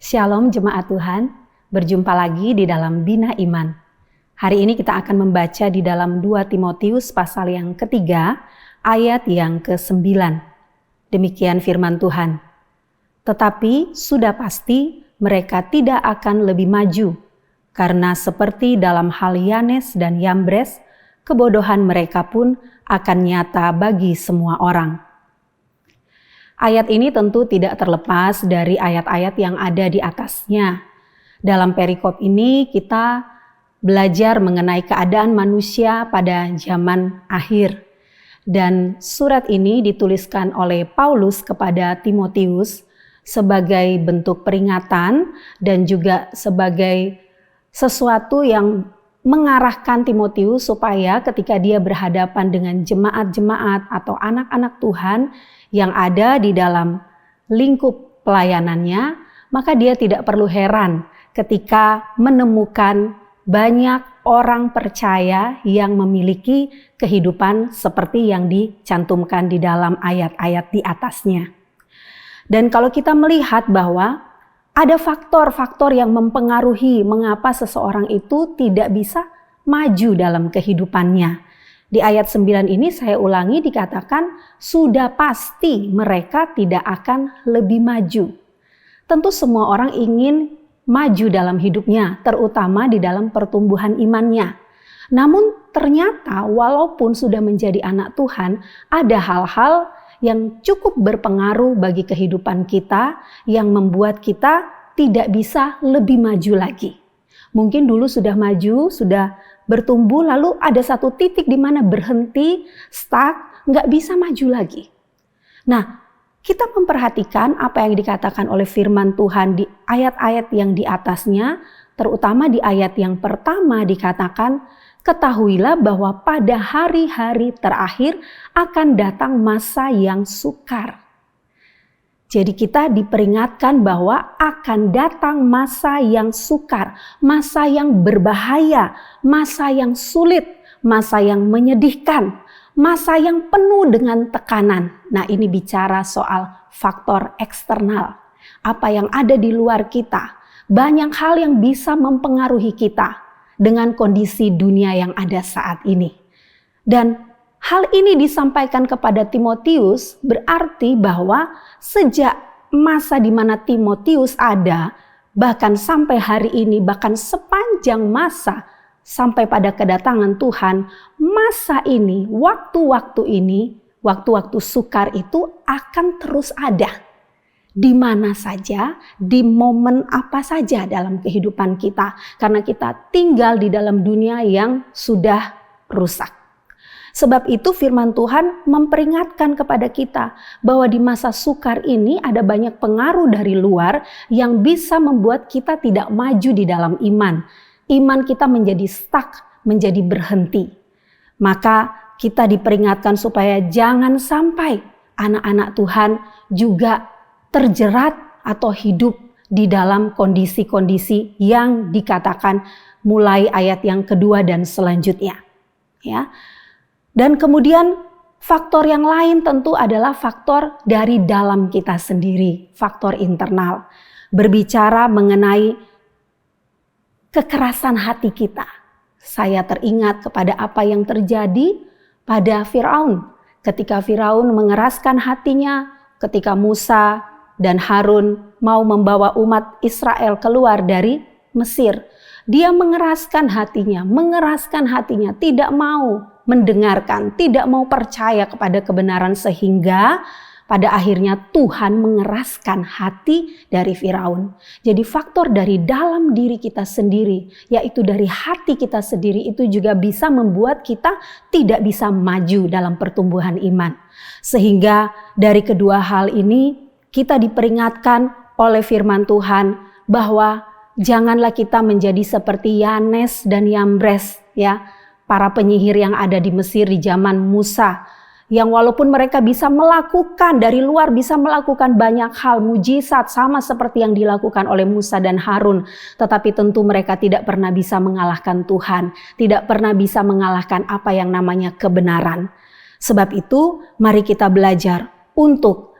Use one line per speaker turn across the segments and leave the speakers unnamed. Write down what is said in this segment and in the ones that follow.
Shalom jemaat Tuhan, berjumpa lagi di dalam Bina Iman. Hari ini kita akan membaca di dalam 2 Timotius pasal yang ketiga, ayat yang ke-9. Demikian firman Tuhan. Tetapi sudah pasti mereka tidak akan lebih maju, karena seperti dalam hal Yanes dan Yambres, kebodohan mereka pun akan nyata bagi semua orang. Ayat ini tentu tidak terlepas dari ayat-ayat yang ada di atasnya. Dalam perikop ini kita belajar mengenai keadaan manusia pada zaman akhir. Dan surat ini dituliskan oleh Paulus kepada Timotius sebagai bentuk peringatan dan juga sebagai sesuatu yang mengarahkan Timotius supaya ketika dia berhadapan dengan jemaat-jemaat atau anak-anak Tuhan yang ada di dalam lingkup pelayanannya, maka dia tidak perlu heran ketika menemukan banyak orang percaya yang memiliki kehidupan seperti yang dicantumkan di dalam ayat-ayat di atasnya. Dan kalau kita melihat bahwa ada faktor-faktor yang mempengaruhi mengapa seseorang itu tidak bisa maju dalam kehidupannya. Di ayat 9 ini saya ulangi dikatakan sudah pasti mereka tidak akan lebih maju. Tentu semua orang ingin maju dalam hidupnya, terutama di dalam pertumbuhan imannya. Namun ternyata walaupun sudah menjadi anak Tuhan, ada hal-hal yang cukup berpengaruh bagi kehidupan kita yang membuat kita tidak bisa lebih maju lagi. Mungkin dulu sudah maju, sudah bertumbuh, lalu ada satu titik di mana berhenti, stuck, nggak bisa maju lagi. Nah, kita memperhatikan apa yang dikatakan oleh firman Tuhan di ayat-ayat yang di atasnya, terutama di ayat yang pertama dikatakan, ketahuilah bahwa pada hari-hari terakhir akan datang masa yang sukar. Jadi kita diperingatkan bahwa akan datang masa yang sukar, masa yang berbahaya, masa yang sulit, masa yang menyedihkan, masa yang penuh dengan tekanan. Nah, ini bicara soal faktor eksternal. Apa yang ada di luar kita, banyak hal yang bisa mempengaruhi kita dengan kondisi dunia yang ada saat ini. Dan hal ini disampaikan kepada Timotius berarti bahwa sejak masa di mana Timotius ada, bahkan sampai hari ini, bahkan sepanjang masa sampai pada kedatangan Tuhan, masa ini, waktu-waktu sukar itu akan terus ada. Di mana saja, di momen apa saja dalam kehidupan kita, karena kita tinggal di dalam dunia yang sudah rusak. Sebab itu firman Tuhan memperingatkan kepada kita bahwa di masa sukar ini ada banyak pengaruh dari luar yang bisa membuat kita tidak maju di dalam iman. Iman kita menjadi stuck, menjadi berhenti. Maka kita diperingatkan supaya jangan sampai anak-anak Tuhan juga terjerat atau hidup di dalam kondisi-kondisi yang dikatakan mulai ayat yang kedua dan selanjutnya. Ya. Dan kemudian faktor yang lain tentu adalah faktor dari dalam kita sendiri, faktor internal. Berbicara mengenai kekerasan hati kita. Saya teringat kepada apa yang terjadi pada Firaun. Ketika Firaun mengeraskan hatinya, ketika Musa dan Harun mau membawa umat Israel keluar dari Mesir. Dia mengeraskan hatinya, tidak mau mendengarkan, tidak mau percaya kepada kebenaran sehingga pada akhirnya Tuhan mengeraskan hati dari Firaun. Jadi faktor dari dalam diri kita sendiri, yaitu dari hati kita sendiri itu juga bisa membuat kita tidak bisa maju dalam pertumbuhan iman. Sehingga dari kedua hal ini kita diperingatkan oleh firman Tuhan bahwa janganlah kita menjadi seperti Yanes dan Yambres, ya, para penyihir yang ada di Mesir di zaman Musa, yang walaupun mereka bisa melakukan dari luar, bisa melakukan banyak hal mujizat sama seperti yang dilakukan oleh Musa dan Harun, tetapi tentu mereka tidak pernah bisa mengalahkan Tuhan, tidak pernah bisa mengalahkan apa yang namanya kebenaran. Sebab itu, mari kita belajar untuk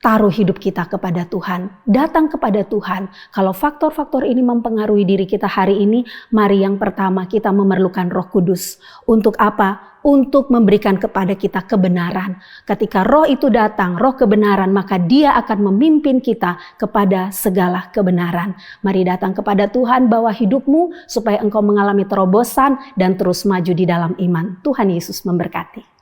taruh hidup kita kepada Tuhan, datang kepada Tuhan. Kalau faktor-faktor ini mempengaruhi diri kita hari ini, mari yang pertama kita memerlukan Roh Kudus. Untuk apa? Untuk memberikan kepada kita kebenaran. Ketika Roh itu datang, Roh kebenaran, maka Dia akan memimpin kita kepada segala kebenaran. Mari datang kepada Tuhan, bawa hidupmu supaya engkau mengalami terobosan dan terus maju di dalam iman. Tuhan Yesus memberkati.